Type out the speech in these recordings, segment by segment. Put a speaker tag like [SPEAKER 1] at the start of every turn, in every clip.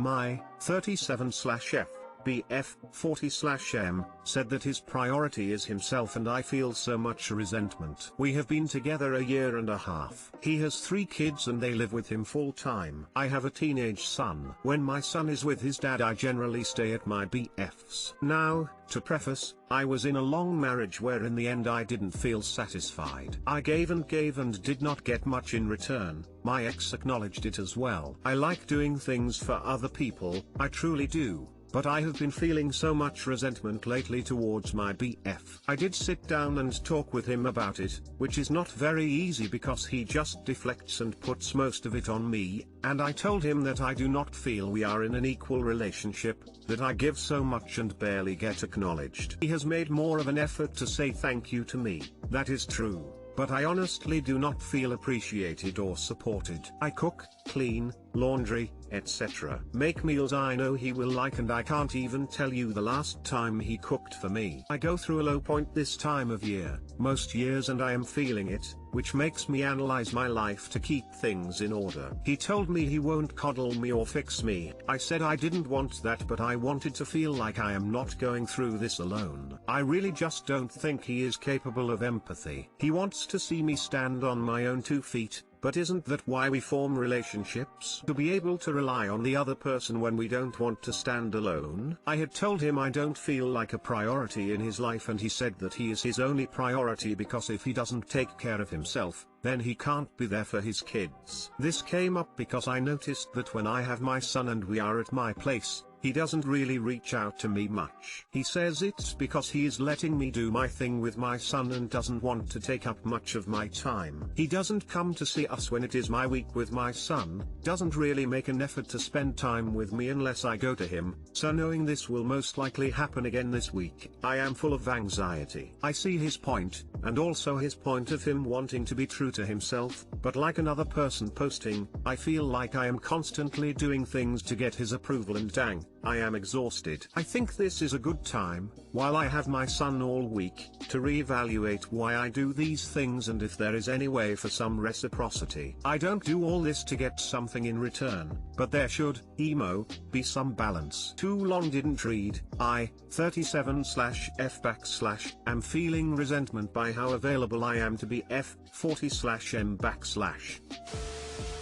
[SPEAKER 1] My 37/F BF 40/M said that his priority is himself, and I feel so much resentment. We have been together a year and a half. He has 3 kids and they live with him full time. I have a teenage son. When my son is with his dad, I generally stay at my BF's. Now, to preface, I was in a long marriage where in the end I didn't feel satisfied. I gave and did not get much in return. My ex acknowledged it as well. I like doing things for other people, I truly do. But I have been feeling so much resentment lately towards my BF. I did sit down and talk with him about it, which is not very easy because he just deflects and puts most of it on me, and I told him that I do not feel we are in an equal relationship, that I give so much and barely get acknowledged. He has made more of an effort to say thank you to me, that is true. But I honestly do not feel appreciated or supported. I cook, clean, laundry, etc. Make meals I know he will like, and I can't even tell you the last time he cooked for me. I go through a low point this time of year, most years, and I am feeling it, which makes me analyze my life to keep things in order. He told me he won't coddle me or fix me. I said I didn't want that, but I wanted to feel like I am not going through this alone. I really just don't think he is capable of empathy. He wants to see me stand on my own 2 feet. But isn't that why we form relationships? To be able to rely on the other person when we don't want to stand alone? I had told him I don't feel like a priority in his life, and he said that he is his only priority because if he doesn't take care of himself, then he can't be there for his kids. This came up because I noticed that when I have my son and we are at my place, he doesn't really reach out to me much. He says it's because he is letting me do my thing with my son and doesn't want to take up much of my time. He doesn't come to see us when it is my week with my son, doesn't really make an effort to spend time with me unless I go to him, so knowing this will most likely happen again this week, I am full of anxiety. I see his point, and also his point of him wanting to be true to himself, but like another person posting, I feel like I am constantly doing things to get his approval, and dang, I am exhausted. I think this is a good time, while I have my son all week, to reevaluate why I do these things and if there is any way for some reciprocity. I don't do all this to get something in return, but there should, be some balance. Too long didn't read. I, 37/F am feeling resentment by how available I am to be F 40/M /.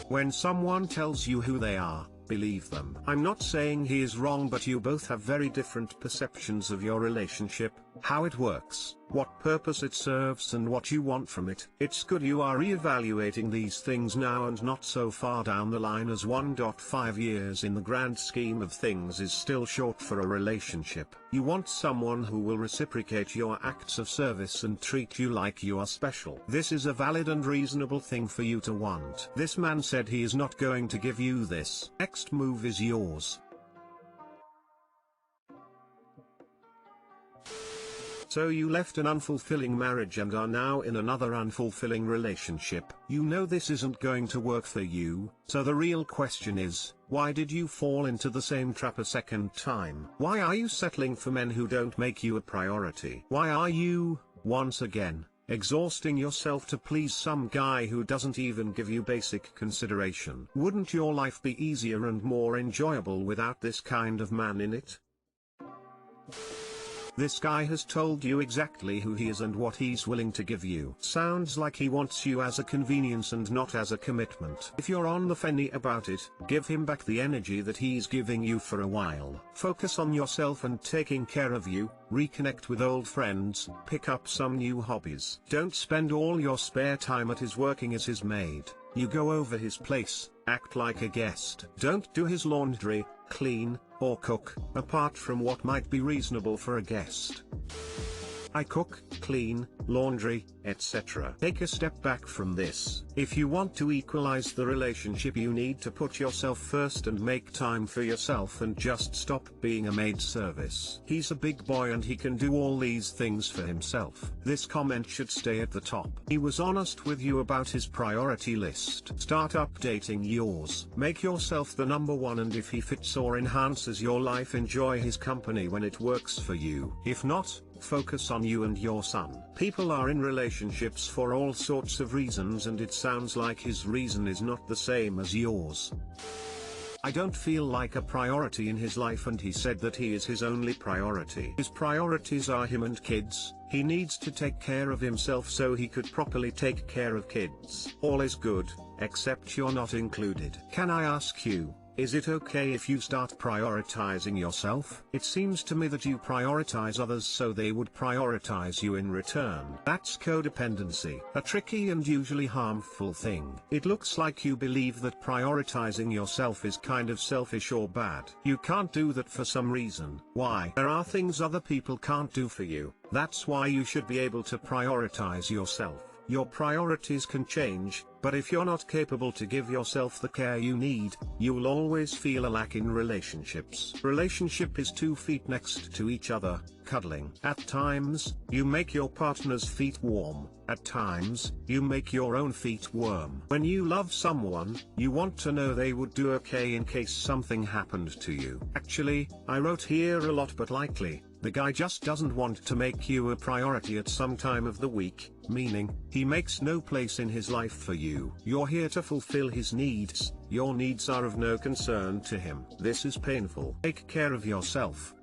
[SPEAKER 1] When someone tells you who they are, believe them. I'm not saying he is wrong, but you both have very different perceptions of your relationship, how it works, what purpose it serves, and what you want from it. It's good you are reevaluating these things now and not so far down the line, as 1.5 years in the grand scheme of things is still short for a relationship. You want someone who will reciprocate your acts of service and treat you like you are special. This is a valid and reasonable thing for you to want. This man said he is not going to give you this. Next move is yours. So you left an unfulfilling marriage and are now in another unfulfilling relationship. You know this isn't going to work for you, so the real question is, why did you fall into the same trap a second time? Why are you settling for men who don't make you a priority? Why are you, once again, exhausting yourself to please some guy who doesn't even give you basic consideration? Wouldn't your life be easier and more enjoyable without this kind of man in it? This guy has told you exactly who he is and what he's willing to give you. Sounds like he wants you as a convenience and not as a commitment. If you're on the fence about it, give him back the energy that he's giving you for a while. Focus on yourself and taking care of you, reconnect with old friends, pick up some new hobbies. Don't spend all your spare time at his working as his maid. You go over his place, act like a guest. Don't do his laundry, clean, or cook, apart from what might be reasonable for a guest. I cook, clean, laundry, etc. Take a step back from this. If you want to equalize the relationship, you need to put yourself first and make time for yourself and just stop being a maid service. He's a big boy and he can do all these things for himself. This comment should stay at the top. He was honest with you about his priority list. Start updating yours. Make yourself the number one, and if he fits or enhances your life, enjoy his company when it works for you. If not, focus on you and your son. People are in relationships for all sorts of reasons, and it sounds like his reason is not the same as yours. I don't feel like a priority in his life, and he said that he is his only priority. His priorities are him and kids. He needs to take care of himself so he could properly take care of kids. All is good, except you're not included. Can I ask you, is it okay if you start prioritizing yourself? It seems to me that you prioritize others so they would prioritize you in return. That's codependency, a tricky and usually harmful thing. It looks like you believe that prioritizing yourself is kind of selfish or bad. You can't do that for some reason. Why? There are things other people can't do for you. That's why you should be able to prioritize yourself. Your priorities can change, but if you're not capable to give yourself the care you need, you'll always feel a lack in relationships. Relationship is 2 feet next to each other, cuddling. At times, you make your partner's feet warm. At times, you make your own feet warm. When you love someone, you want to know they would do okay in case something happened to you. Actually, I wrote here a lot but likely. The guy just doesn't want to make you a priority at some time of the week, meaning, he makes no place in his life for you. You're here to fulfill his needs, your needs are of no concern to him. This is painful. Take care of yourself.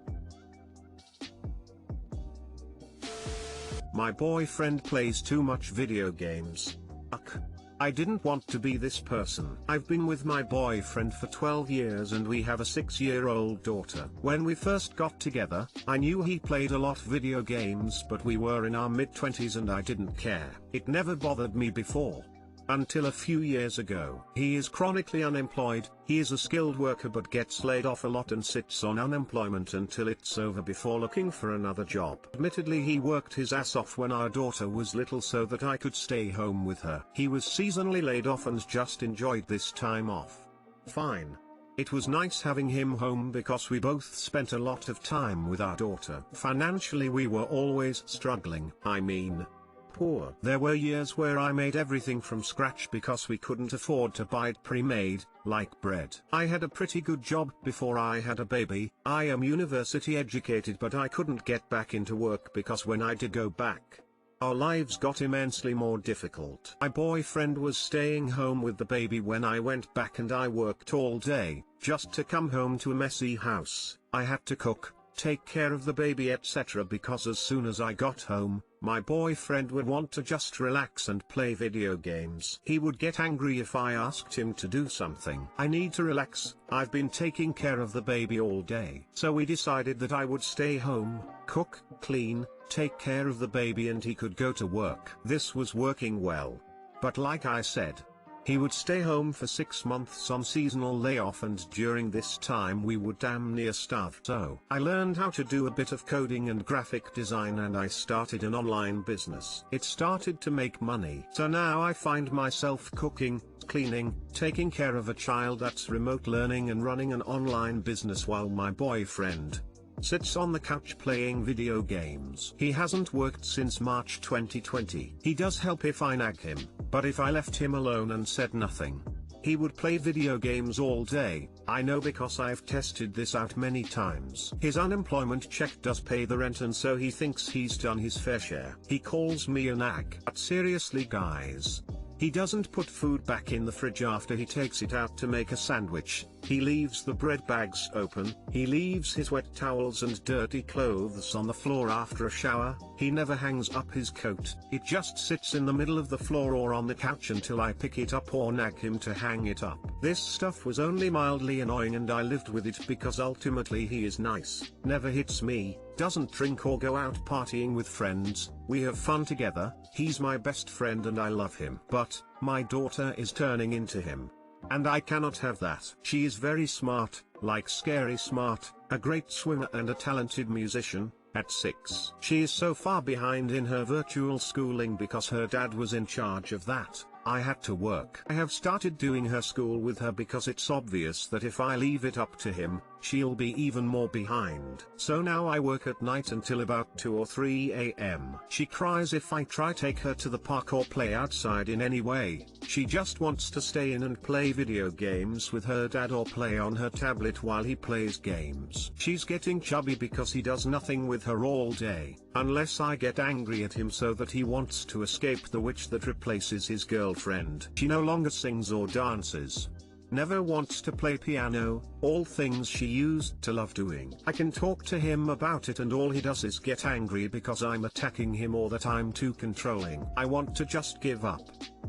[SPEAKER 1] My boyfriend plays too much video games. Ugh. I didn't want to be this person. I've been with my boyfriend for 12 years and we have a 6-year-old daughter. When we first got together, I knew he played a lot video games, but we were in our mid-20s and I didn't care. It never bothered me before. Until a few years ago. He is chronically unemployed, he is a skilled worker but gets laid off a lot and sits on unemployment until it's over before looking for another job. Admittedly, he worked his ass off when our daughter was little so that I could stay home with her. He was seasonally laid off and just enjoyed this time off. Fine. It was nice having him home because we both spent a lot of time with our daughter. Financially, we were always struggling. I mean, poor. There were years where I made everything from scratch because we couldn't afford to buy it pre-made, like bread. I had a pretty good job before I had a baby. I am university educated, but I couldn't get back into work because when I did go back, our lives got immensely more difficult. My boyfriend was staying home with the baby when I went back and I worked all day, just to come home to a messy house. I had to cook, take care of the baby, etc. because as soon as I got home, my boyfriend would want to just relax and play video games. He would get angry if I asked him to do something. I need to relax, I've been taking care of the baby all day. So we decided that I would stay home, cook, clean, take care of the baby and he could go to work. This was working well. But like I said, he would stay home for 6 months on seasonal layoff and during this time we would damn near starve. So I learned how to do a bit of coding and graphic design and I started an online business. It started to make money. So now I find myself cooking, cleaning, taking care of a child that's remote learning and running an online business while my boyfriend sits on the couch playing video games. He hasn't worked since March 2020. He does help if I nag him, but if I left him alone and said nothing, he would play video games all day. I know because I've tested this out many times. His unemployment check does pay the rent and so he thinks he's done his fair share. He calls me a nag. But seriously guys, he doesn't put food back in the fridge after he takes it out to make a sandwich. He leaves the bread bags open. He leaves his wet towels and dirty clothes on the floor after a shower. He never hangs up his coat. It just sits in the middle of the floor or on the couch until I pick it up or nag him to hang it up. This stuff was only mildly annoying and I lived with it because ultimately he is nice, never hits me, doesn't drink or go out partying with friends. We have fun together, he's my best friend and I love him. But my daughter is turning into him. And I cannot have that. She is very smart, like scary smart, a great swimmer and a talented musician. At 6, she is so far behind in her virtual schooling because her dad was in charge of that. I had to work. I have started doing her school with her because it's obvious that if I leave it up to him, she'll be even more behind. So now I work at night until about 2 or 3 a.m. She cries if I try take her to the park or play outside in any way. She just wants to stay in and play video games with her dad or play on her tablet while he plays games. She's getting chubby because he does nothing with her all day, unless I get angry at him so that he wants to escape the witch that replaces his girlfriend. She no longer sings or dances. never wants to play piano, all things she used to love doing. I can talk to him about it and all he does is get angry because I'm attacking him or that I'm too controlling. I want to just give up.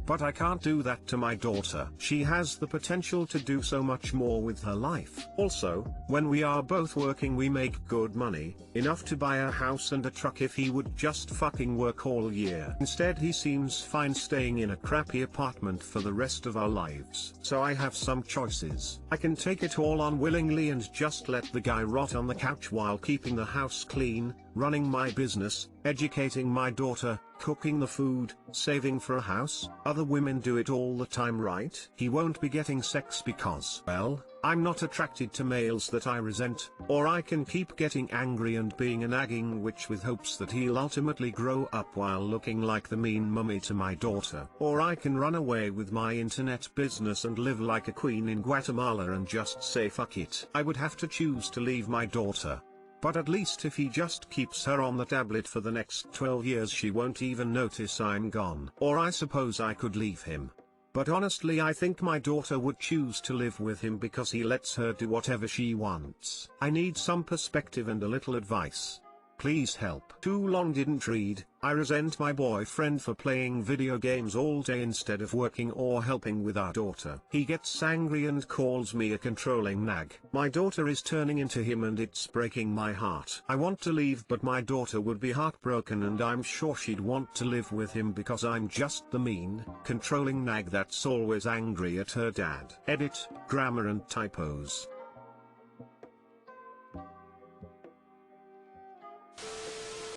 [SPEAKER 1] But I can't do that to my daughter. She has the potential to do so much more with her life. Also, when we are both working we make good money, enough to buy a house and a truck if he would just fucking work all year. Instead he seems fine staying in a crappy apartment for the rest of our lives. So I have some choices. I can take it all on willingly and just let the guy rot on the couch while keeping the house clean, running my business, educating my daughter, cooking the food, saving for a house. Other women do it all the time, right? He won't be getting sex because, well, I'm not attracted to males that I resent, or I can keep getting angry and being a nagging witch with hopes that he'll ultimately grow up while looking like the mean mummy to my daughter. Or I can run away with my internet business and live like a queen in Guatemala and just say fuck it. I would have to choose to leave my daughter. But at least if he just keeps her on the tablet for the next 12 years she won't even notice I'm gone. Or I suppose I could leave him. But honestly I think my daughter would choose to live with him because he lets her do whatever she wants. I need some perspective and a little advice. Please help. Too long didn't read. I resent my boyfriend for playing video games all day instead of working or helping with our daughter. He gets angry and calls me a controlling nag. My daughter is turning into him and it's breaking my heart. I want to leave but my daughter would be heartbroken and I'm sure she'd want to live with him because I'm just the mean, controlling nag that's always angry at her dad. Edit, grammar and typos.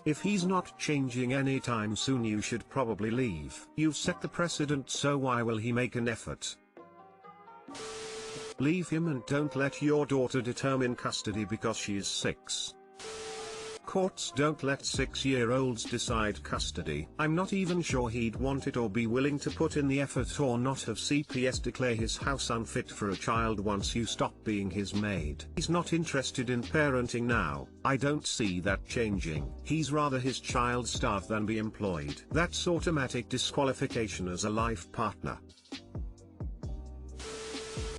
[SPEAKER 1] If he's not changing anytime soon you should probably leave. You've set the precedent so why will he make an effort? Leave him and don't let your daughter determine custody because she is 6. Courts don't let 6-year-olds decide custody. I'm not even sure he'd want it or be willing to put in the effort or not have CPS declare his house unfit for a child once you stop being his maid. He's not interested in parenting now. I don't see that changing. He's rather his child starve than be employed. That's automatic disqualification as a life partner.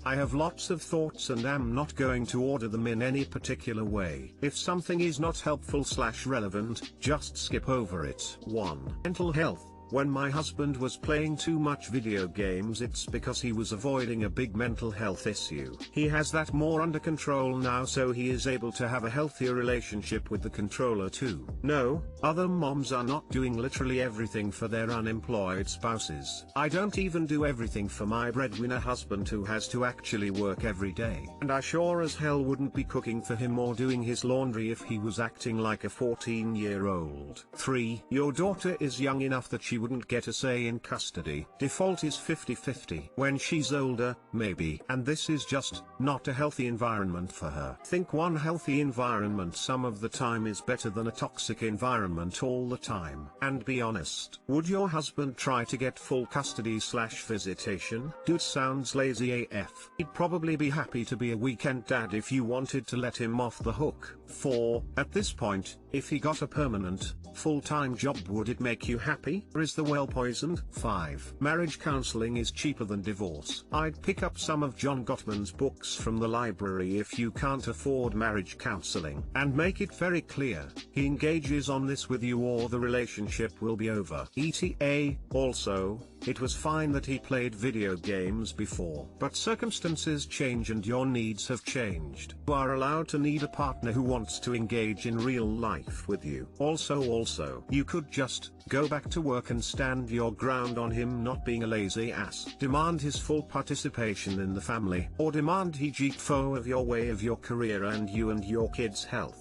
[SPEAKER 1] I have lots of thoughts and am not going to order them in any particular way. If something is not helpful/relevant, just skip over it. 1. Mental health. When my husband was playing too much video games it's because he was avoiding a big mental health issue. He has that more under control now so he is able to have a healthier relationship with the controller too. No, other moms are not doing literally everything for their unemployed spouses. I don't even do everything for my breadwinner husband who has to actually work every day. And I sure as hell wouldn't be cooking for him or doing his laundry if he was acting like a 14-year-old. 3. Your daughter is young enough that she wouldn't get a say in custody. Default is 50-50. When she's older, maybe. And this is just not a healthy environment for her. Think one healthy environment some of the time is better than a toxic environment all the time. And be honest, would your husband try to get full custody/visitation? Dude sounds lazy AF. He'd probably be happy to be a weekend dad if you wanted to let him off the hook. 4. At this point, if he got a permanent, full-time job would it make you happy? Or is the well poisoned? 5. Marriage counseling is cheaper than divorce. I'd pick up some of John Gottman's books from the library if you can't afford marriage counseling. And make it very clear, he engages on this with you or the relationship will be over. ETA, also, it was fine that he played video games before. But circumstances change and your needs have changed. You are allowed to need a partner who wants to engage in real life with you. Also, you could just go back to work and stand your ground on him not being a lazy ass. Demand his full participation in the family. Or demand he GFO of your way of your career and you and your kids' health.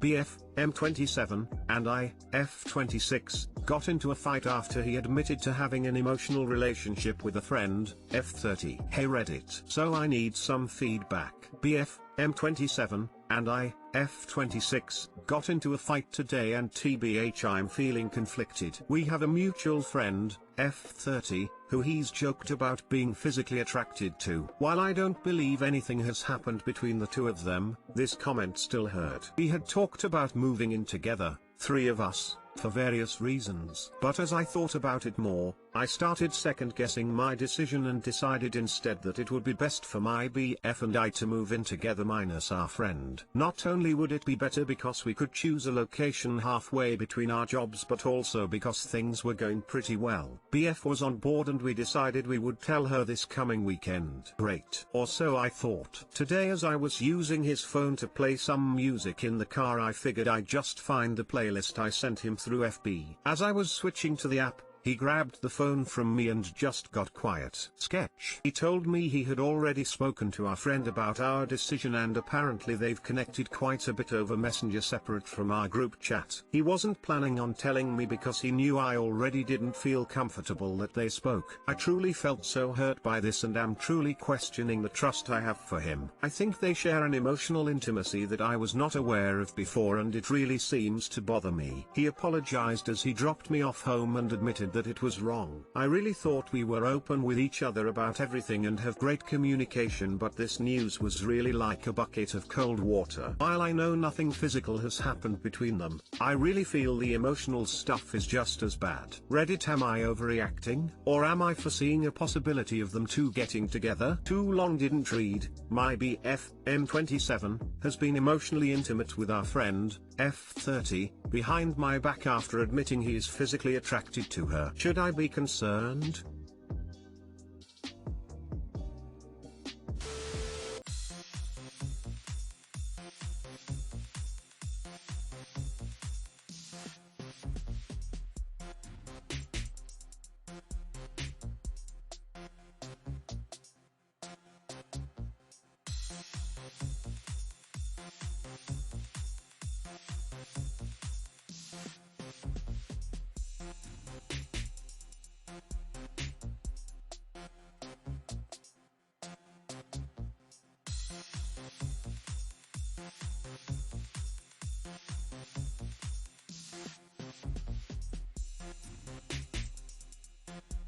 [SPEAKER 1] BF, M27, and I, F26, got into a fight after he admitted to having an emotional relationship with a friend, F30. Hey Reddit. So I need some feedback. BF, M27, and I, F26, got into a fight today and TBH I'm feeling conflicted. We have a mutual friend, F30, who he's joked about being physically attracted to. While I don't believe anything has happened between the two of them, this comment still hurt. We had talked about moving in together, 3 of us, for various reasons. But as I thought about it more, I started second guessing my decision and decided instead that it would be best for my BF and I to move in together minus our friend. Not only would it be better because we could choose a location halfway between our jobs, but also because things were going pretty well. BF was on board and we decided we would tell her this coming weekend. Great. Or so I thought. Today as I was using his phone to play some music in the car, I figured I'd just find the playlist I sent him through FB. As I was switching to the app, he grabbed the phone from me and just got quiet. Sketch. He told me he had already spoken to our friend about our decision and apparently they've connected quite a bit over Messenger separate from our group chat. He wasn't planning on telling me because he knew I already didn't feel comfortable that they spoke. I truly felt so hurt by this and am truly questioning the trust I have for him. I think they share an emotional intimacy that I was not aware of before and it really seems to bother me. He apologized as he dropped me off home and admitted that it was wrong. I really thought we were open with each other about everything and have great communication, but this news was really like a bucket of cold water. While I know nothing physical has happened between them, I really feel the emotional stuff is just as bad. Reddit, am I overreacting? Or am I foreseeing a possibility of them two getting together? Too long didn't read. My BF, M27, has been emotionally intimate with our friend, F30, behind my back after admitting he is physically attracted to her. Should I be concerned?